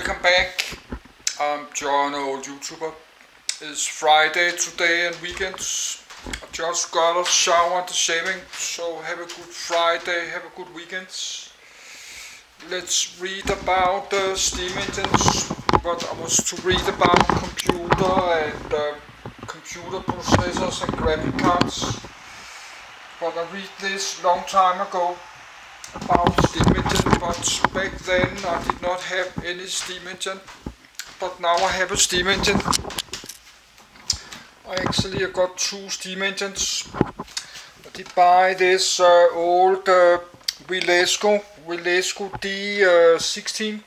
welcome back. I'm John, old YouTuber. It's Friday today and weekends. I just got a shower and shaving, so have a good Friday, have a good weekend. Let's read about steam engines, but I was to read about computer and computer processors and graphic cards. But I read this long time ago about steam engine, but back then I did not have any steam engine, but now I have a steam engine. I actually got two steam engines. I did buy this old Wilesco D16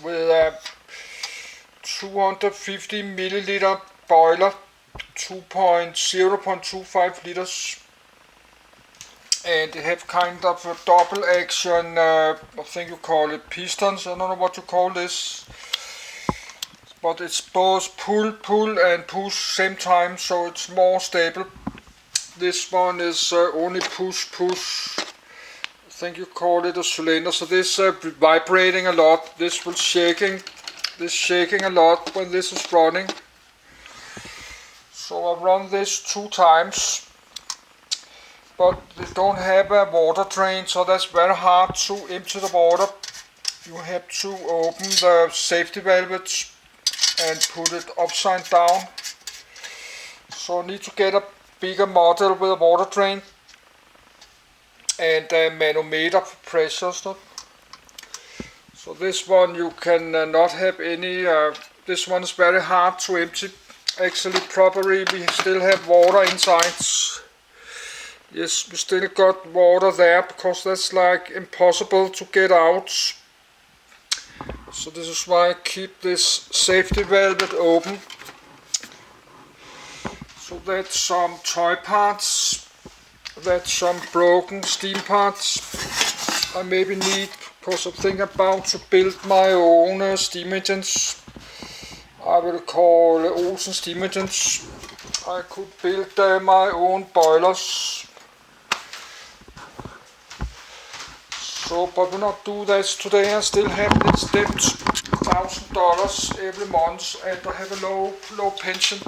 with a 250 milliliter boiler, 0.25 liters. And they have kind of a double action, I think you call it pistons, I don't know what you call this. But it's both pull and push same time, so it's more stable. This one is only push. I think you call it a cylinder, so this vibrating a lot, this will shaking a lot when this is running. So I run this 2 times. But they don't have a water drain, so that's very hard to empty the water. You have to open the safety valve and put it upside down. So I need to get a bigger model with a water drain and a manometer for pressure stuff. So this one you can not have any, this one is very hard to empty. Actually probably we still have water inside. Yes, we still got water there because that's like impossible to get out. So this is why I keep this safety valve open. So that's some toy parts. That's some broken steam parts I maybe need because I'm thinking about to build my own steam engines. I will call Olsen steam engines. I could build my own boilers. So, but we'll not do that today. I still have this debt, $1,000 every month, and I have a low pension.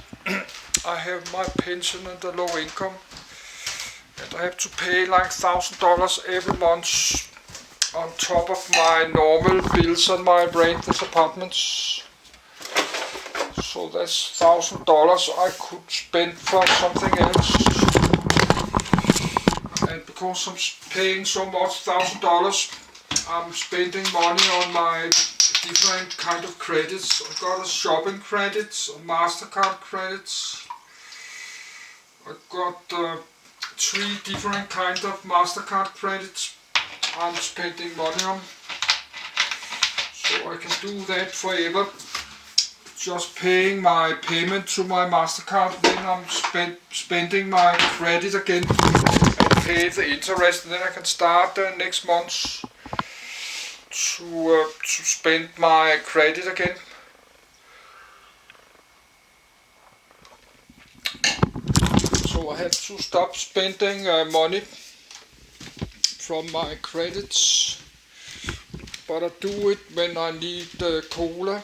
I have my pension and a low income, and I have to pay like $1,000 every month on top of my normal bills on my rentless apartments. So that's $1,000 I could spend for something else. And because I'm paying so much $1,000, I'm spending money on my different kind of credits. I've got a shopping credits, a MasterCard credits. I've got 3 different kind of MasterCard credits I'm spending money on. So I can do that forever. Just paying my payment to my MasterCard, then I'm spending my credit again. Pay the interest, and then I can start next month to spend my credit again. So I have to stop spending money from my credits, but I do it when I need cola.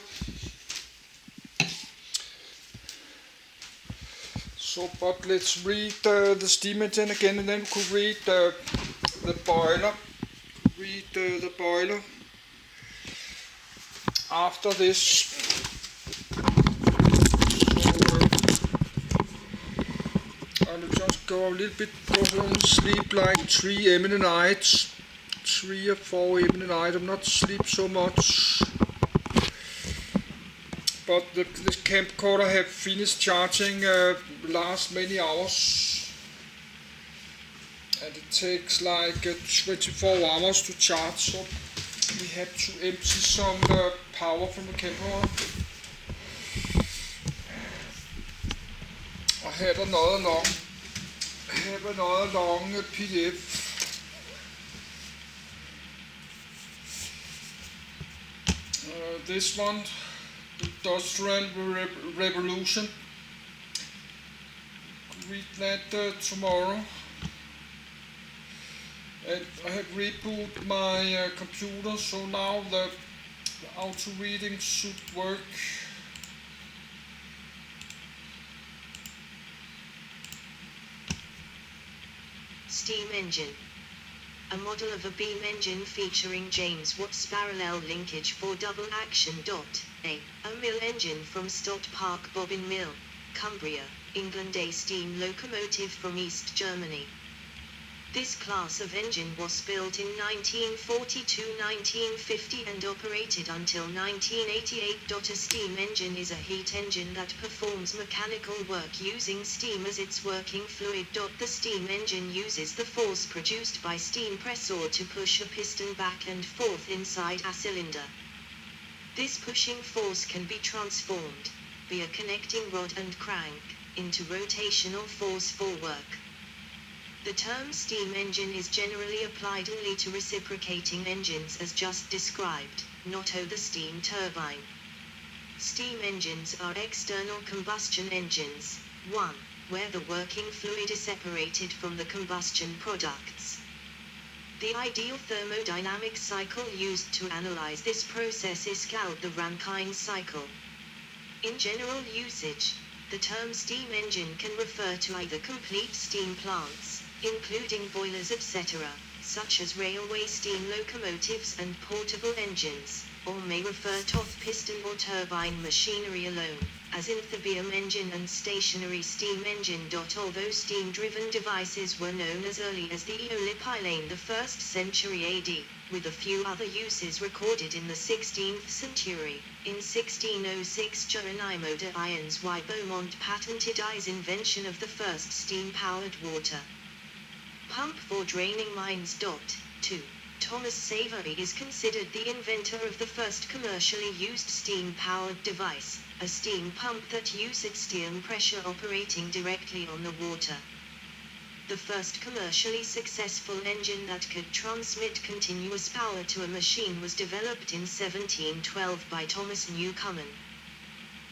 So, but let's read the steam engine again, and then we could read the boiler. Read the boiler after this. So, I'll just go a little bit, go home and sleep like 3 a.m. in the night. 3 or 4 a.m. in the night. I'm not sleep so much. But this camcorder have finished charging last many hours, and it takes like 24 hours to charge, so we have to empty some power from the camcorder. I have another long PDF. This one, Industrial Revolution. Read that tomorrow. And I have rebooted my computer, so now the The auto reading should work. Steam engine. A model of a beam engine featuring James Watt's parallel linkage for double action. A mill engine from Stott Park Bobbin Mill, Cumbria, England. A steam locomotive from East Germany. This class of engine was built in 1942-1950 and operated until 1988. A steam engine is a heat engine that performs mechanical work using steam as its working fluid. The steam engine uses the force produced by steam pressure to push a piston back and forth inside a cylinder. This pushing force can be transformed, via connecting rod and crank, into rotational force for work. The term steam engine is generally applied only to reciprocating engines as just described, not to the steam turbine. Steam engines are external combustion engines, 1, where the working fluid is separated from the combustion products. The ideal thermodynamic cycle used to analyze this process is called the Rankine cycle. In general usage, the term steam engine can refer to either complete steam plants, including boilers etc., such as railway steam locomotives and portable engines, or may refer to piston or turbine machinery alone, as in the beam engine and stationary steam engine. Although steam-driven devices were known as early as the Eolipile in the 1st century AD, with a few other uses recorded in the 16th century, in 1606 Geronimo de Irons y Beaumont patented his invention of the first steam-powered water pump for draining mines. 2. Thomas Savery is considered the inventor of the first commercially used steam-powered device, a steam pump that used steam pressure operating directly on the water. The first commercially successful engine that could transmit continuous power to a machine was developed in 1712 by Thomas Newcomen.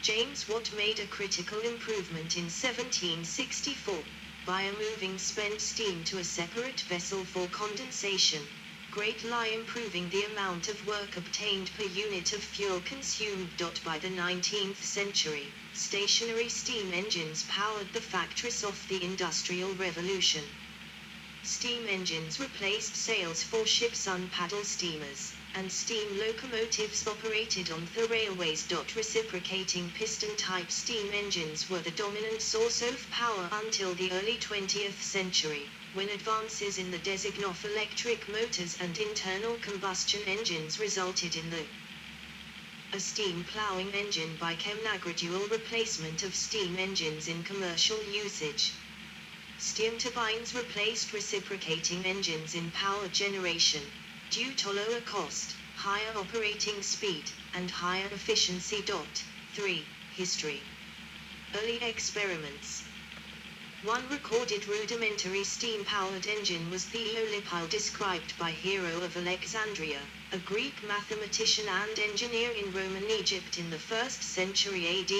James Watt made a critical improvement in 1764. By moving spent steam to a separate vessel for condensation, greatly improving the amount of work obtained per unit of fuel consumed. By the 19th century, stationary steam engines powered the factories of the Industrial Revolution. Steam engines replaced sails for ships on paddle steamers, and steam locomotives operated on the railways. Reciprocating piston-type steam engines were the dominant source of power until the early 20th century, when advances in the design of electric motors and internal combustion engines resulted in a steam ploughing engine became a gradual replacement of steam engines in commercial usage. Steam turbines replaced reciprocating engines in power generation, due to lower cost, higher operating speed, and higher efficiency. 3. History. Early experiments. One recorded rudimentary steam-powered engine was the Eolipile described by Hero of Alexandria, a Greek mathematician and engineer in Roman Egypt in the 1st century AD.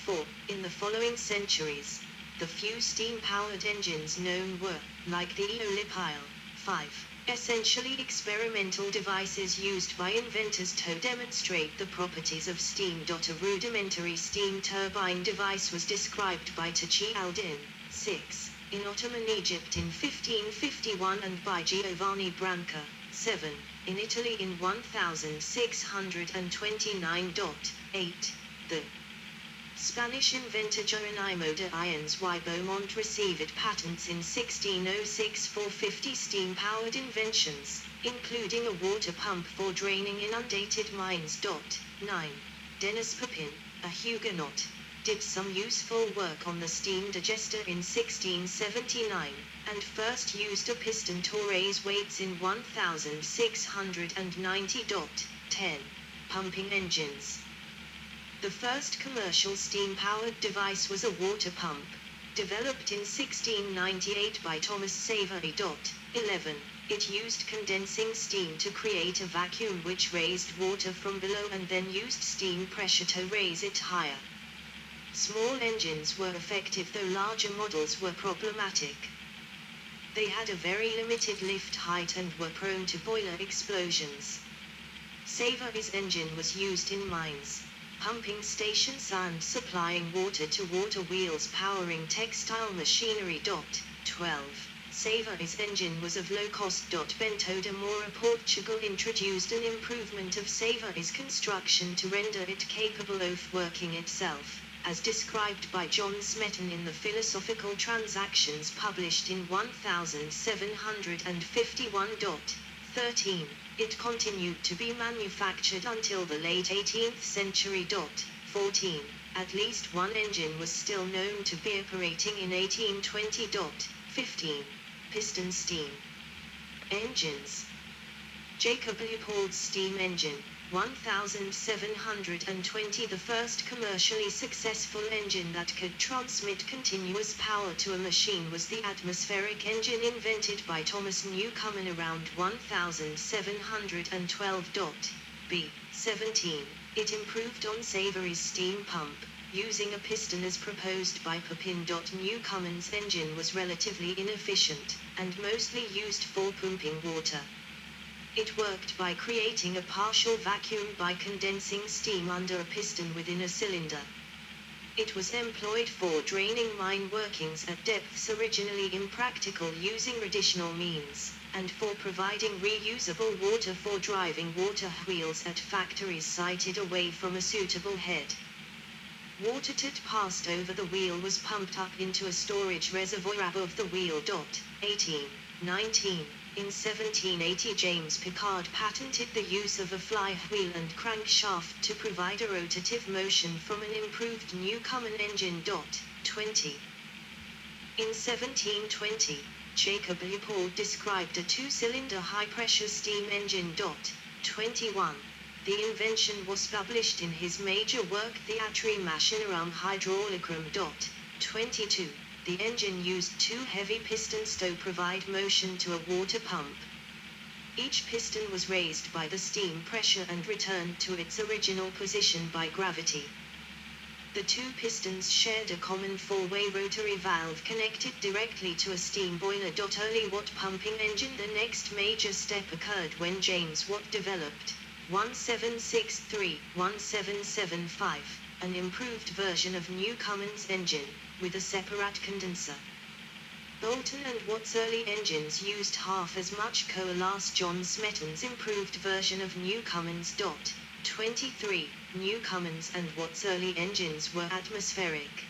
4. In the following centuries, the few steam-powered engines known were, like the Eolipile, 5. Essentially experimental devices used by inventors to demonstrate the properties of steam. A rudimentary steam turbine device was described by Taqi al-Din, 6, in Ottoman Egypt in 1551 and by Giovanni Branca, 7, in Italy in 1629. 8. The Spanish inventor Geronimo de Irons y Beaumont received patents in 1606 for 50 steam-powered inventions, including a water pump for draining inundated mines. 9. Denis Papin, a Huguenot, did some useful work on the steam digester in 1679, and first used a piston to raise weights in 1690. 10. Pumping engines. The first commercial steam-powered device was a water pump, developed in 1698 by Thomas Savery. 11. It used condensing steam to create a vacuum which raised water from below and then used steam pressure to raise it higher. Small engines were effective though larger models were problematic. They had a very limited lift height and were prone to boiler explosions. Savary's engine was used in mines, pumping stations and supplying water to water wheels powering textile machinery. 12. Savary's engine was of low cost. Bento de Moura, Portugal introduced an improvement of Savary's construction to render it capable of working itself, as described by John Smeton in the Philosophical Transactions published in 1751. 13. It continued to be manufactured until the late 18th century. 14. At least one engine was still known to be operating in 1820. 15. Piston steam engines. Jacob Leopold's steam engine, 1720. The first commercially successful engine that could transmit continuous power to a machine was the atmospheric engine invented by Thomas Newcomen around 1712. B. 17. It improved on Savary's steam pump, using a piston as proposed by Pepin. Newcomen's engine was relatively inefficient, and mostly used for pumping water. It worked by creating a partial vacuum by condensing steam under a piston within a cylinder. It was employed for draining mine workings at depths originally impractical using traditional means, and for providing reusable water for driving water wheels at factories sited away from a suitable head. Water that passed over the wheel was pumped up into a storage reservoir above the wheel. 18. 19. In 1780 James Pickard patented the use of a flywheel and crankshaft to provide a rotative motion from an improved Newcomen engine. 20. In 1720, Jacob Leopold described a two-cylinder high-pressure steam engine. 21. The invention was published in his major work The Atri Machinarum Hydraulicum. 22. The engine used two heavy pistons to provide motion to a water pump. Each piston was raised by the steam pressure and returned to its original position by gravity. The two pistons shared a common four-way rotary valve connected directly to a steam boiler. Early Watt pumping engine. The next major step occurred when James Watt developed 1763-1775, an improved version of Newcomen's engine, with a separate condenser. Boulton and Watt's early engines used half as much coal as John Smeton's improved version of Newcomen's. 23. Newcomen's and Watt's early engines were atmospheric.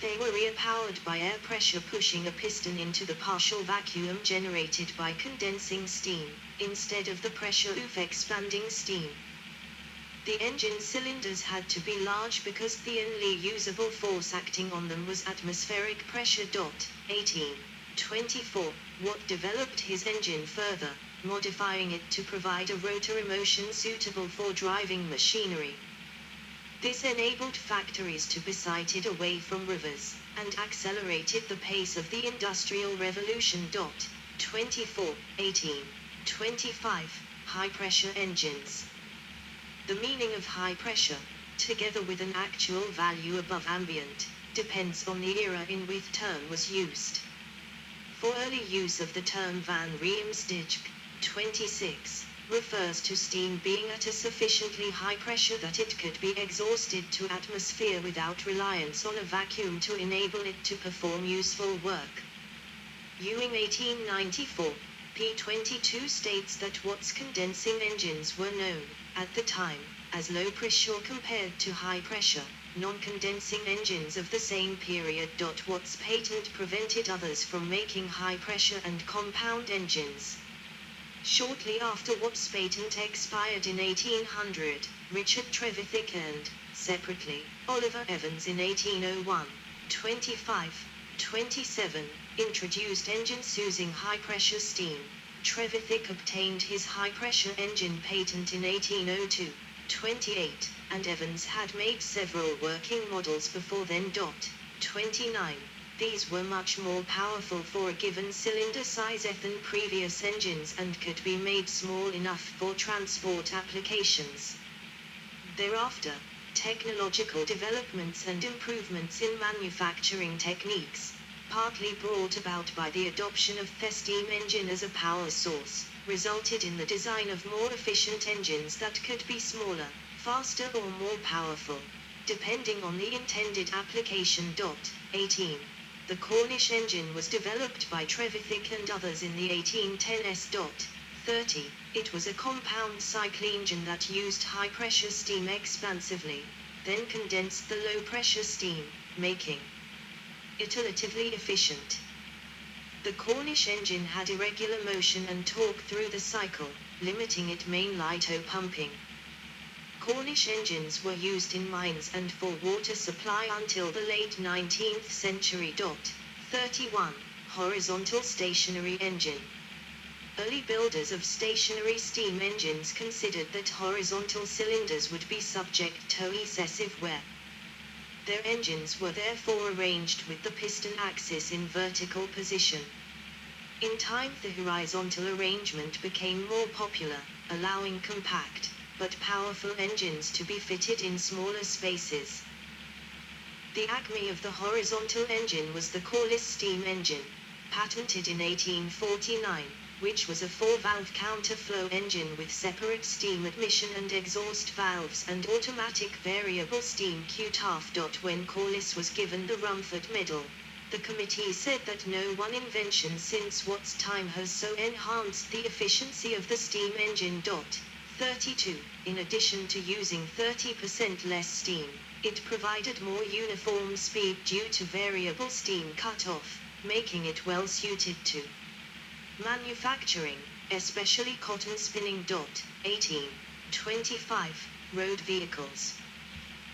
They were rear-powered by air pressure pushing a piston into the partial vacuum generated by condensing steam, instead of the pressure of expanding steam. The engine cylinders had to be large because the only usable force acting on them was atmospheric pressure. 18. 24. Watt developed his engine further, modifying it to provide a rotary motion suitable for driving machinery. This enabled factories to be sited away from rivers, and accelerated the pace of the Industrial Revolution. 24. 18. 25. High-pressure engines. The meaning of high pressure, together with an actual value above ambient, depends on the era in which term was used. For early use of the term van Riemsdyk, 26, refers to steam being at a sufficiently high pressure that it could be exhausted to atmosphere without reliance on a vacuum to enable it to perform useful work. Ewing 1894, p. 22 states that Watt's condensing engines were known, at the time, as low pressure compared to high pressure, non-condensing engines of the same period. Watt's patent prevented others from making high pressure and compound engines. Shortly after Watt's patent expired in 1800, Richard Trevithick and, separately, Oliver Evans in 1801, 25, 27, introduced engines using high-pressure steam. Trevithick obtained his high-pressure engine patent in 1802, 28, and Evans had made several working models before then. 29. These were much more powerful for a given cylinder size than previous engines and could be made small enough for transport applications. Thereafter, technological developments and improvements in manufacturing techniques, partly brought about by the adoption of the steam engine as a power source, resulted in the design of more efficient engines that could be smaller, faster or more powerful, depending on the intended application. 18. The Cornish engine was developed by Trevithick and others in the 1810s. 30. It was a compound cycle engine that used high-pressure steam expansively, then condensed the low-pressure steam, making it relatively efficient. The Cornish engine had irregular motion and torque through the cycle, limiting it main litho pumping. Cornish engines were used in mines and for water supply until the late 19th century. 31. Horizontal stationary engine. Early builders of stationary steam engines considered that horizontal cylinders would be subject to excessive wear. Their engines were therefore arranged with the piston axis in vertical position. In time the horizontal arrangement became more popular, allowing compact, but powerful engines to be fitted in smaller spaces. The acme of the horizontal engine was the Corliss steam engine, patented in 1849, which was a 4-valve counterflow engine with separate steam admission and exhaust valves and automatic variable steam Q-taft. When Corliss was given the Rumford Medal, the committee said that no one invention since Watt's time has so enhanced the efficiency of the steam engine. 32. In addition to using 30% less steam, it provided more uniform speed due to variable steam cut-off, making it well suited to manufacturing, especially cotton spinning. 18. 25. Road vehicles.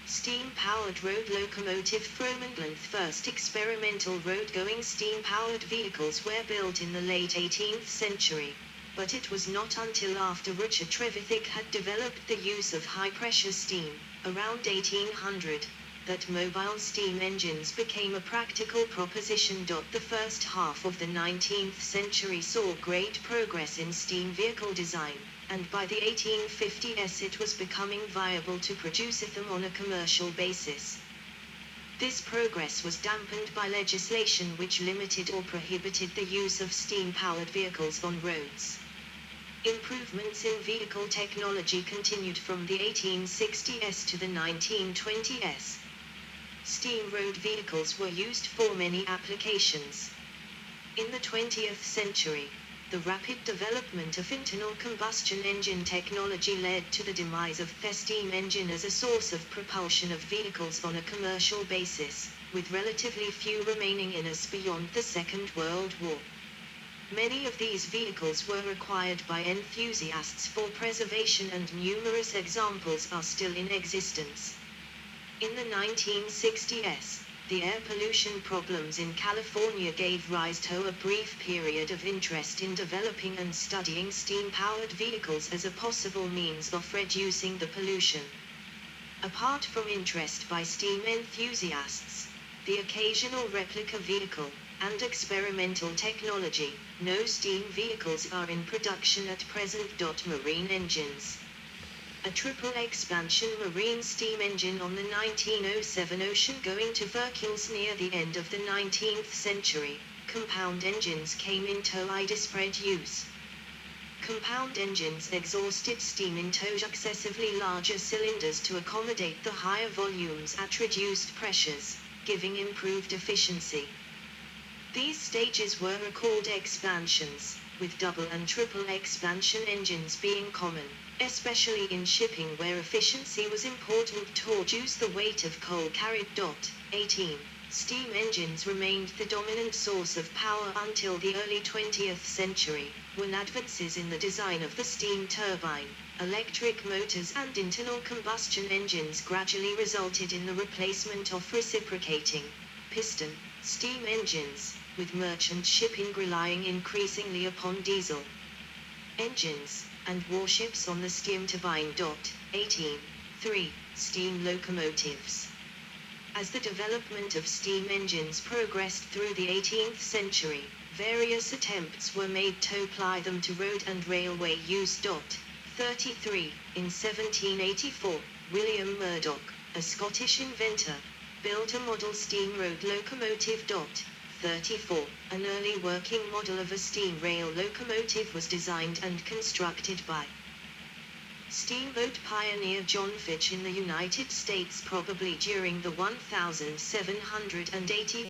Steam-powered road locomotive Fromenlant's first experimental road-going steam-powered vehicles were built in the late 18th century, but it was not until after Richard Trevithick had developed the use of high-pressure steam, around 1800, that mobile steam engines became a practical proposition. The first half of the 19th century saw great progress in steam vehicle design, and by the 1850s it was becoming viable to produce them on a commercial basis. This progress was dampened by legislation which limited or prohibited the use of steam-powered vehicles on roads. Improvements in vehicle technology continued from the 1860s to the 1920s. Steam road vehicles were used for many applications. In the 20th century, the rapid development of internal combustion engine technology led to the demise of the steam engine as a source of propulsion of vehicles on a commercial basis, with relatively few remaining in us beyond the Second World War. Many of these vehicles were required by enthusiasts for preservation and numerous examples are still in existence. In the 1960s, the air pollution problems in California gave rise to a brief period of interest in developing and studying steam-powered vehicles as a possible means of reducing the pollution. Apart from interest by steam enthusiasts, the occasional replica vehicle, and experimental technology, no steam vehicles are in production at present. Marine engines. A triple expansion marine steam engine on the 1907 ocean-going to Hercules near the end of the 19th century, compound engines came into widespread use. Compound engines exhausted steam into excessively larger cylinders to accommodate the higher volumes at reduced pressures, giving improved efficiency. These stages were called expansions, with double and triple expansion engines being common, especially in shipping where efficiency was important to reduce the weight of coal carried. 18. Steam engines remained the dominant source of power until the early 20th century, when advances in the design of the steam turbine, electric motors and internal combustion engines gradually resulted in the replacement of reciprocating piston steam engines, with merchant shipping relying increasingly upon diesel engines, and warships on the steam turbine. 18. 3. Steam locomotives. As the development of steam engines progressed through the 18th century, various attempts were made to apply them to road and railway use. 33. In 1784, William Murdoch, a Scottish inventor, built a model steam road locomotive. 34. An early working model of a steam rail locomotive was designed and constructed by steamboat pioneer John Fitch in the United States, probably during the 1780